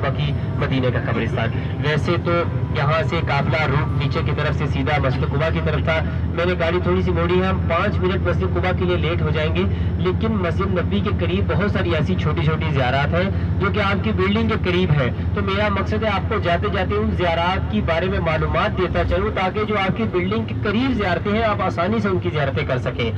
بقی مدینے کا قبرستان. ویسے تو یہاں سے قافلہ روٹ نیچے کی طرف سے سیدھا مسجد قباء کی طرف تھا. میں نے گاڑی تھوڑی سی موڑی ہے, ہم 5 منٹ مسجد قباء کے لیے لیٹ ہو جائیں گے, لیکن مسجد نبوی کے قریب بہت ساری ایسی چھوٹی چھوٹی زیارات ہیں جو کہ آپ کی بلڈنگ کے قریب ہے. تو میرا مقصد ہے آپ کو جاتے جاتے ان زیارات کے بارے میں معلومات دیتا چلوں تاکہ جو آپ کی بلڈنگ کے قریب زیارتیں ہیں آپ آسانی سے ان کی زیارتیں کر سکیں.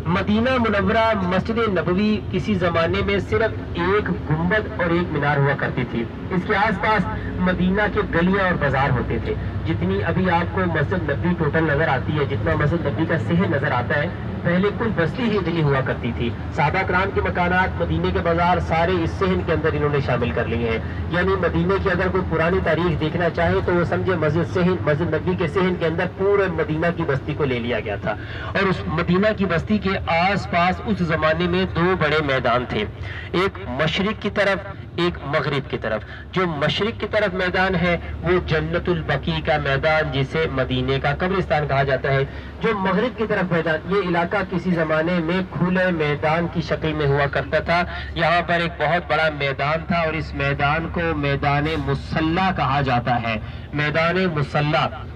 مدینہ منورہ مسجد نبوی کسی زمانے میں صرف ایک گنبد اور ایک مینار ہوا کرتی تھی. اس کے آس پاس مدینہ کے گلیاں اور بازار ہوتے تھے. جتنی ابھی آپ کو مسجد نبوی ٹوٹل نظر آتی ہے, جتنا مسجد نبوی کا صحن نظر آتا ہے, پہلے کل بستی ہی اتنی ہوا کرتی تھی. صحابہ کرام کے مکانات, مدینے کے بازار سارے اس صحن کے اندر انہوں نے شامل کر لیے ہیں. یعنی مدینے کی اگر کوئی پرانی تاریخ دیکھنا چاہے تو وہ سمجھے مسجد نبوی کے صحن کے اندر پورے مدینہ کی بستی کو لے لیا گیا تھا. اور اس مدینہ کی بستی کے آس پاس اس زمانے میں 2 بڑے میدان تھے, ایک مشرق کی طرف ایک مغرب کی طرف. جو مشرق کی طرف میدان ہے وہ جنت البقیع کا میدان جسے مدینے کا قبرستان کہا جاتا ہے. جو مغرب کی طرف میدان, یہ علاقہ کسی زمانے میں کھلے میدان کی شکل میں ہوا کرتا تھا. یہاں پر ایک بہت بڑا میدان تھا اور اس میدان کو میدان مصلی کہا جاتا ہے. میدان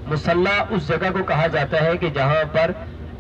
مصلی اس جگہ کو کہا جاتا ہے کہ جہاں پر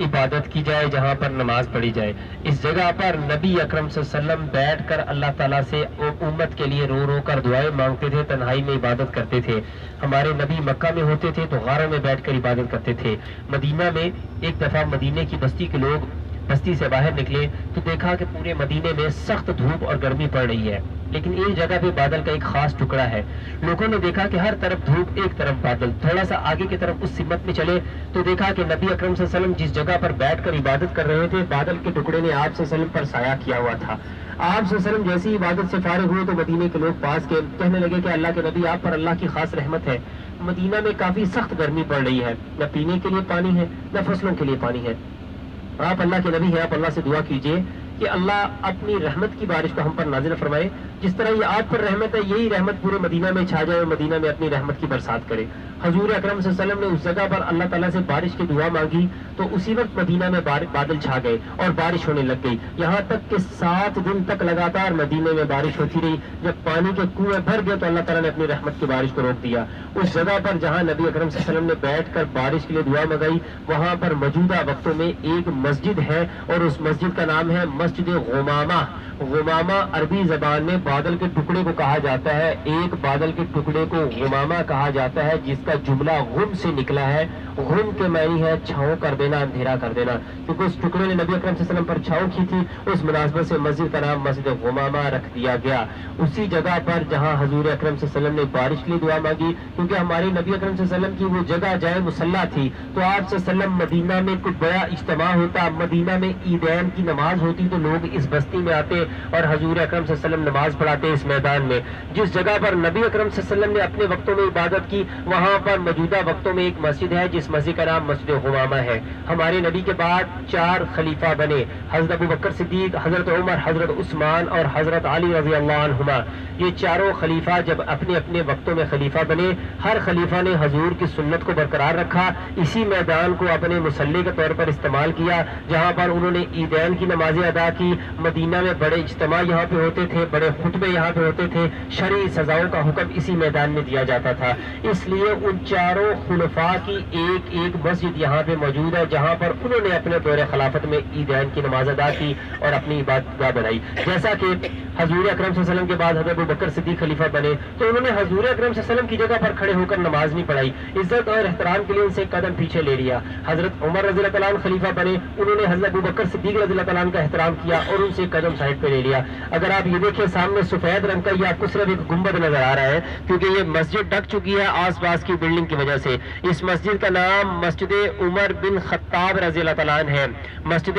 عبادت کی جائے, جہاں پر نماز پڑھی جائے. اس جگہ پر نبی اکرم صلی اللہ علیہ وسلم بیٹھ کر اللہ تعالیٰ سے امت کے لیے رو رو کر دعائیں مانگتے تھے, تنہائی میں عبادت کرتے تھے. ہمارے نبی مکہ میں ہوتے تھے تو غاروں میں بیٹھ کر عبادت کرتے تھے. مدینہ میں ایک دفعہ مدینے کی بستی کے لوگ بستی سے باہر نکلے تو دیکھا کہ پورے مدینے میں سخت دھوپ اور گرمی پڑ رہی ہے, لیکن اس جگہ پہ بادل کا ایک خاص ٹکڑا ہے. لوگوں نے دیکھا کہ ہر طرف دھوپ ایک طرف بادل. تھوڑا سا آگے کی طرف اس سمت میں چلے تو دیکھا کہ نبی اکرم صلی اللہ علیہ وسلم جس جگہ پر بیٹھ کر عبادت کر رہے تھے بادل کے ٹکڑے نے آپ صلی اللہ علیہ وسلم پر سایہ کیا ہوا تھا. آپ صلی اللہ علیہ وسلم جیسی عبادت سے فارغ ہوئے تو مدینے کے لوگ پاس کے کہنے لگے کہ اللہ کے نبی آپ پر اللہ کی خاص رحمت ہے. مدینہ میں کافی سخت گرمی پڑ رہی ہے, نہ پینے کے لیے پانی ہے نہ فصلوں کے لیے پانی ہے. آپ اللہ کے نبی ہیں, آپ اللہ سے دعا کیجئے کہ اللہ اپنی رحمت کی بارش کو ہم پر نازل فرمائے. جس طرح یہ آپ پر رحمت ہے یہی رحمت پورے مدینہ میں چھا جائے اور مدینہ میں اپنی رحمت کی برسات کرے. حضور اکرم صلی اللہ علیہ وسلم نے اس جگہ پر اللہ تعالیٰ سے بارش کی دعا مانگی تو اسی وقت مدینہ میں بادل چھا گئے اور بارش ہونے لگ گئی. یہاں تک کہ 7 دن تک لگاتار مدینہ میں بارش ہوتی رہی. جب پانی کے کنویں بھر گئے تو اللہ تعالیٰ نے اپنی رحمت کی بارش کو روک دیا. اس جگہ پر جہاں نبی اکرم صلی اللہ علیہ وسلم نے بیٹھ کر بارش کے لیے دعا منگائی وہاں پر موجودہ وقتوں میں ایک مسجد ہے اور اس مسجد کا نام ہے مسجد غمامہ. غمامہ عربی زبان میں بادل کے ٹکڑے کو کہا جاتا ہے. ایک بادل کے ٹکڑے کو غمامہ کہا جاتا ہے جس کا جملہ غم سے نکلا ہے. غم کے معنی ہے چھاؤں کر دینا, اندھیرا کر دینا, کیونکہ اس ٹکڑے نے نبی اکرم صلی اللہ علیہ وسلم پر چھاؤں کی تھی. اس مناسبت سے مسجد کا نام مسجد غمامہ رکھ دیا گیا. اسی جگہ پر جہاں حضور اکرم صلی اللہ علیہ وسلم نے بارش کے لیے دعا مانگی, کیونکہ ہمارے نبی اکرم صلی اللہ علیہ وسلم کی وہ جگہ جائے مصلی تھی تو آپ صلی اللہ علیہ وسلم مدینہ میں کوئی بڑا اجتماع ہوتا, مدینہ میں عیدین کی نماز ہوتی تو لوگ اس بستی میں آتے اور حضور اکرم صلی اللہ علیہ وسلم نماز پڑھاتے اس میدان میں. جس جگہ پر نبی اکرم صلی اللہ علیہ وسلم نے اپنے وقتوں میں عبادت کی وہاں پر موجودہ وقتوں میں ایک مسجد ہے جس مسجد کا نام مسجد غمامہ ہے. ہمارے نبی کے بعد 4 خلیفہ بنے, حضرت ابو بکر صدیق, حضرت عمر, حضرت عثمان اور حضرت علی رضی اللہ عنہما. یہ چاروں خلیفہ جب اپنے اپنے وقتوں میں خلیفہ بنے, ہر خلیفہ نے حضور کی سنت کو برقرار رکھا. اسی میدان کو اپنے مصلی کے طور پر استعمال کیا جہاں پر انہوں نے عیدین کی نمازیں ادا کی. مدینہ میں بڑے اجتماع یہاں پہ ہوتے تھے, بڑے خطبے یہاں پہ ہوتے تھے, شرعی سزاؤں کا حکم اسی میدان میں دیا جاتا تھا. اس لیے ان چاروں خلفاء کی ایک ایک مسجد یہاں پہ موجود ہے جہاں پر انہوں نے اپنے دور خلافت میں عیدین کی نماز ادا کی اور اپنی عبادت گاہ بنائی. جیسا کہ حضور اکرم صلی اللہ علیہ وسلم کے بعد حضرت ابو بکر صدیق خلیفہ بنے تو انہوں نے حضور اکرم صلی اللہ علیہ وسلم کی جگہ پر کھڑے ہو کر نماز نہیں پڑھائی, عزت اور احترام کے لیے ان سے ایک قدم پیچھے لے لیا. حضرت عمر رضی اللہ تعالیٰ عنہ خلیفہ بنے, انہوں نے حضرت ابو بکر صدیق رضی اللہ تعالیٰ عنہ کا احترام کیا اور ان سے ایک قدم سائڈ پہ لے لیا. اگر آپ یہ دیکھیں سامنے سفید رنگ کا یہ آپ کو صرف ایک گنبد نظر آ رہا ہے کیونکہ یہ مسجد ڈھک چکی ہے آس پاس کی بلڈنگ کی وجہ سے. اس مسجد کا نام مسجد عمر بن خطاب رضی اللہ تعالیٰ عنہ ہے. مسجد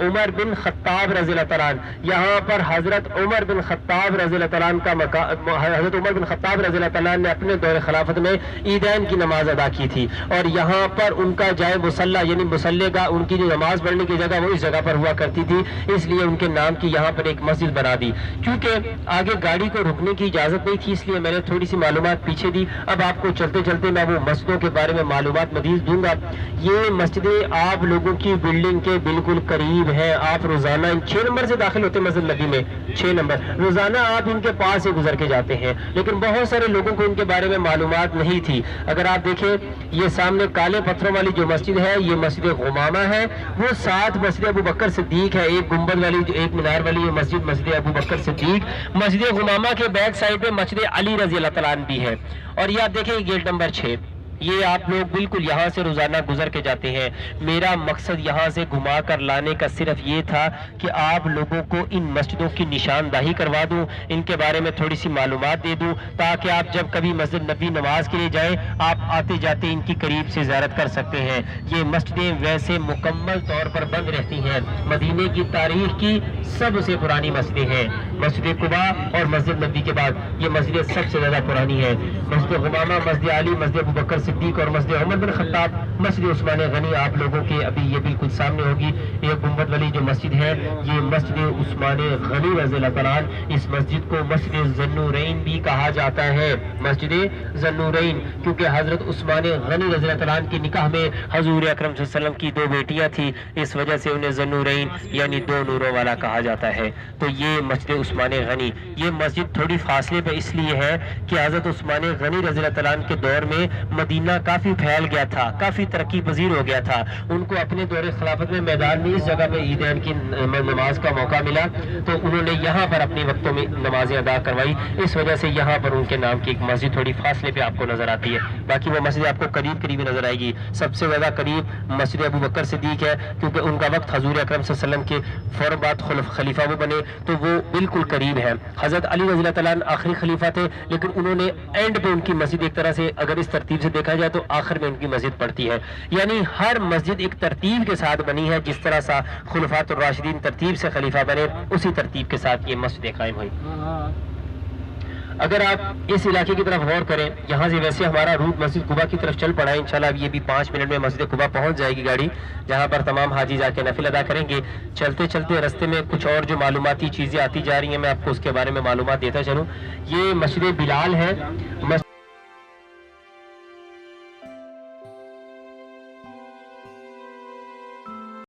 عمر بن خطاب رضی اللہ تعالیٰ عنہ, یہاں پر حضرت عمر بن خطاب رضی اللہ تعالیٰ عنہ کا حضرت عمر بن خطاب رضی اللہ تعالیٰ عنہ نے اپنے دور خلافت میں عیدین کی نماز ادا کی تھی اور یہاں پر ان کا جائے مصلی یعنی مصلی کا ان کی جو نماز پڑھنے کی جگہ وہ اس جگہ پر ہوا کرتی تھی, اس لیے ان کے نام کی یہاں پر ایک مسجد بنا دی. کیونکہ آگے گاڑی کو رکنے کی اجازت نہیں تھی اس لیے میں نے تھوڑی سی معلومات پیچھے دی. اب آپ کو چلتے چلتے میں وہ مسجدوں کے بارے میں معلومات حدیث دوں گا. یہ مسجدیں آپ لوگوں کی بلڈنگ کے بالکل قریب ہیں. آپ روزانہ 6 نمبر سے داخل ہوتے ہیں مسجد نبی میں, 6 نمبر روزانہ آپ ان کے پاس سے گزر کے جاتے ہیں, لیکن بہت سارے لوگوں کو ان کے بارے میں معلومات نہیں تھی. اگر آپ دیکھیں یہ سامنے کالے پتھروں والی جو مسجد ہے یہ مسجد غمامہ ہے, وہ ساتھ مسجد ابو بکر صدیق ہے, ایک گنبد والی جو ایک مینار والی یہ مسجد ابو بکر صدیق. مسجد غمامہ کے بیک سائڈ پہ مسجد علی رضی اللہ تعالیٰ عنہ بھی ہے. اور یہ آپ دیکھیں گیٹ نمبر 6, یہ آپ لوگ بالکل یہاں سے روزانہ گزر کے جاتے ہیں. میرا مقصد یہاں سے گھما کر لانے کا صرف یہ تھا کہ آپ لوگوں کو ان مسجدوں کی نشاندہی کروا دوں, ان کے بارے میں تھوڑی سی معلومات دے دوں, تاکہ آپ جب کبھی مسجد نبی نماز کے لیے جائیں آپ آتے جاتے ان کی قریب سے زیارت کر سکتے ہیں. یہ مسجدیں ویسے مکمل طور پر بند رہتی ہیں. مدینے کی تاریخ کی سب سے پرانی مسجدیں ہیں. مسجد قباء اور مسجد نبی کے بعد یہ مسجد سب سے زیادہ پرانی ہے. مسجد غمامہ, مسجد علی, مسجد ابو بکر صدیق اور مسجد عمر بن خطاب, مسجد عثمان غنی آپ لوگوں کے ابھی یہ بالکل سامنے ہوگی. یہ گنبد والی جو مسجد ہے یہ مسجد عثمان غنی رضی اللہ تعالیٰ عنہ. اس مسجد کو مسجد ذی النورین بھی کہا جاتا ہے, مسجد ذی النورین, کیونکہ حضرت عثمان غنی رضی اللہ تعالیٰ عنہ کی نکاح میں حضور اکرم صلی اللہ علیہ وسلم کی 2 بیٹیاں تھیں, اس وجہ سے انہیں ذی النورین یعنی 2 نوروں والا کہا جاتا ہے. تو یہ مسجد عثمان غنی, یہ مسجد تھوڑی فاصلے پہ اس لیے ہے کہ حضرت عثمان غنی رضی اللہ تعالیٰ عنہ کے دور میں مدینہ کافی پھیل گیا تھا, کافی ترقی پذیر ہو گیا تھا. ان کو اپنے دور خلافت میں میدان میں اس جگہ پہ عیدین کی نماز کا موقع ملا, تو انہوں نے یہاں پر اپنے وقتوں میں نمازیں ادا کروائی. اس وجہ سے یہاں پر ان کے نام کی ایک مسجد تھوڑی فاصلے پہ آپ کو نظر آتی ہے. باقی وہ مسجد آپ کو قریب قریب نظر آئے گی. سب سے زیادہ قریب مسجد ابو بکر صدیق ہے, کیونکہ ان کا وقت حضور اکرم صلی اللہ علیہ وسلم کے فوراً بعد خلیفہ وہ بنے, تو وہ بالکل قریب ہے. حضرت علی رضی اللہ تعالیٰ عنہ آخری خلیفہ تھے, لیکن انہوں نے اینڈ پہ ان کی مسجد ایک طرح سے اگر اس ترتیب سے دیکھا جائے تو آخر میں ان کی مسجد پڑتی ہے. یعنی ہر مسجد ایک ترتیب کے ساتھ بنی ہے, جس طرح سا خلفاء الراشدین ترتیب سے خلیفہ بنے اسی ترتیب کے ساتھ یہ مسجد قائم ہوئی. اگر آپ اس علاقے کی طرف غور کریں, یہاں سے ویسے ہمارا روٹ مسجد قباء کی طرف چل پڑا ہے. انشاءاللہ اب یہ بھی 5 منٹ میں مسجد قباء پہنچ جائے گی گاڑی, جہاں پر تمام حاجی جا کے نفل ادا کریں گے. چلتے چلتے رستے میں کچھ اور جو معلوماتی چیزیں آتی جا رہی ہیں میں آپ کو اس کے بارے میں معلومات دیتا چلوں. یہ مسجد بلال ہے.